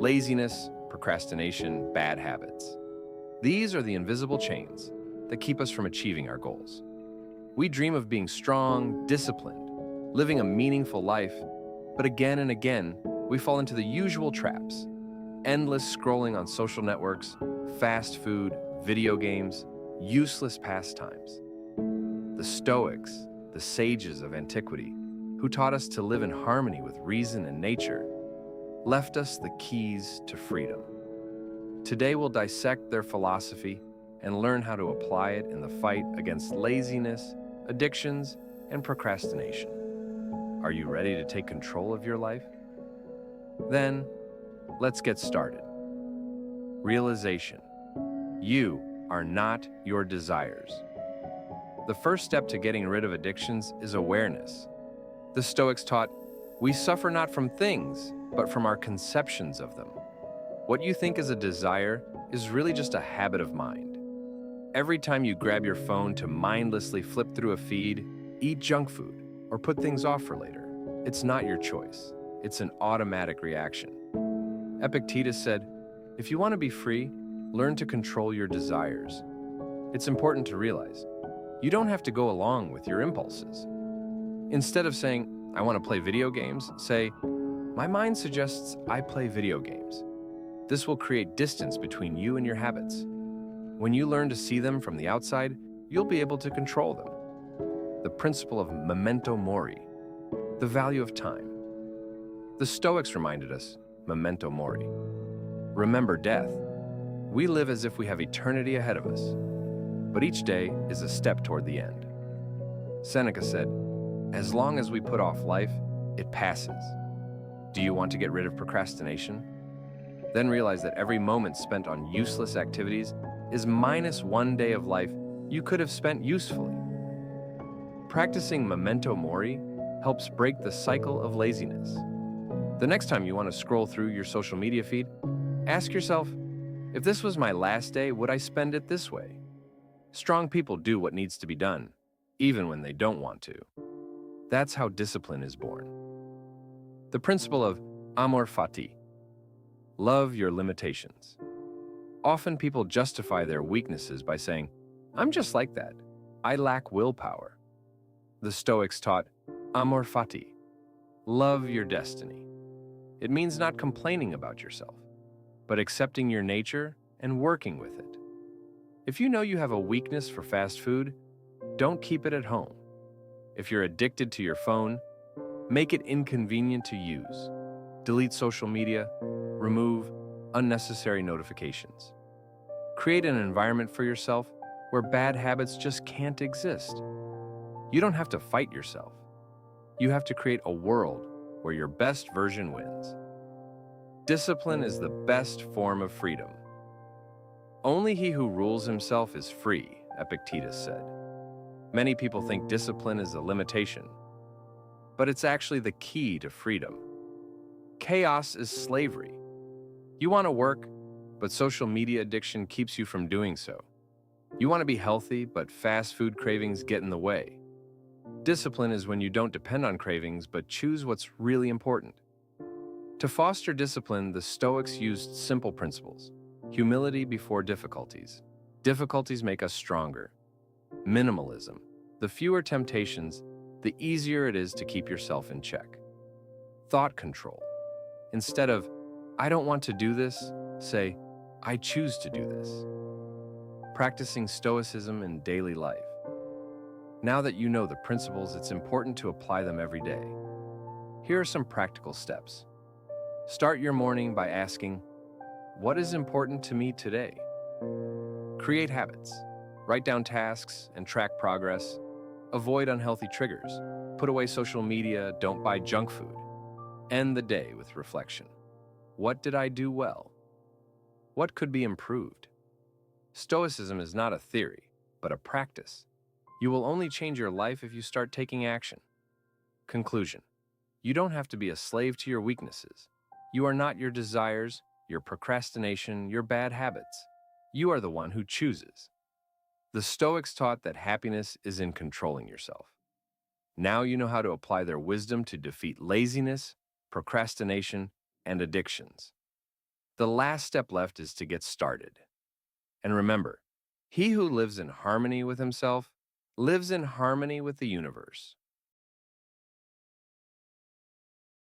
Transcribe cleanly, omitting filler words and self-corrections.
laziness, procrastination, bad habits. These are the invisible chains that keep us from achieving our goals. We dream of being strong, disciplined, living a meaningful life, but again and again, we fall into the usual traps. Endless scrolling on social networks, fast food, video games, useless pastimes. The Stoics, the sages of antiquity, who taught us to live in harmony with reason and nature, left us the keys to freedom. Today we'll dissect their philosophy and learn how to apply it in the fight against laziness, addictions, and procrastination. Are you ready to take control of your life? Then, let's get started. Realization. You are not your desires. The first step to getting rid of addictions is awareness. The Stoics taught, we suffer not from things, but from our conceptions of them. What you think is a desire is really just a habit of mind. Every time you grab your phone to mindlessly flip through a feed, eat junk food, or put things off for later, it's not your choice. It's an automatic reaction. Epictetus said, if you want to be free, learn to control your desires. It's important to realize, you don't have to go along with your impulses. Instead of saying, I want to play video games, say, my mind suggests I play video games. This will create distance between you and your habits. When you learn to see them from the outside, you'll be able to control them. The principle of memento mori, the value of time. The Stoics reminded us, memento mori. Remember death. We live as if we have eternity ahead of us, but each day is a step toward the end. Seneca said, as long as we put off life, it passes. Do you want to get rid of procrastination? Then realize that every moment spent on useless activities is minus one day of life you could have spent usefully. Practicing memento mori helps break the cycle of laziness. The next time you want to scroll through your social media feed, ask yourself, if this was my last day, would I spend it this way? Strong people do what needs to be done, even when they don't want to. That's how discipline is born. The principle of amor fati, love your limitations. Often people justify their weaknesses by saying, I'm just like that. I lack willpower. The Stoics taught, amor fati, love your destiny. It means not complaining about yourself, but accepting your nature and working with it. If you know you have a weakness for fast food, don't keep it at home. If you're addicted to your phone, make it inconvenient to use. Delete social media, remove unnecessary notifications. Create an environment for yourself where bad habits just can't exist. You don't have to fight yourself. You have to create a world where your best version wins. Discipline is the best form of freedom. Only he who rules himself is free, Epictetus said. Many people think discipline is a limitation, but it's actually the key to freedom. Chaos is slavery. You want to work, but social media addiction keeps you from doing so. You want to be healthy, but fast food cravings get in the way. Discipline is when you don't depend on cravings, but choose what's really important. To foster discipline, the Stoics used simple principles. Humility before difficulties. Difficulties make us stronger. Minimalism. The fewer temptations, the easier it is to keep yourself in check. Thought control. Instead of, I don't want to do this, say, I choose to do this. Practicing Stoicism in daily life. Now that you know the principles, it's important to apply them every day. Here are some practical steps. Start your morning by asking, what is important to me today? Create habits. Write down tasks and track progress. Avoid unhealthy triggers. Put away social media, don't buy junk food. End the day with reflection. What did I do well? What could be improved? Stoicism is not a theory, but a practice. You will only change your life if you start taking action. Conclusion. You don't have to be a slave to your weaknesses. You are not your desires, your procrastination, your bad habits. You are the one who chooses. The Stoics taught that happiness is in controlling yourself. Now you know how to apply their wisdom to defeat laziness, procrastination, and addictions. The last step left is to get started. And remember, he who lives in harmony with himself lives in harmony with the universe.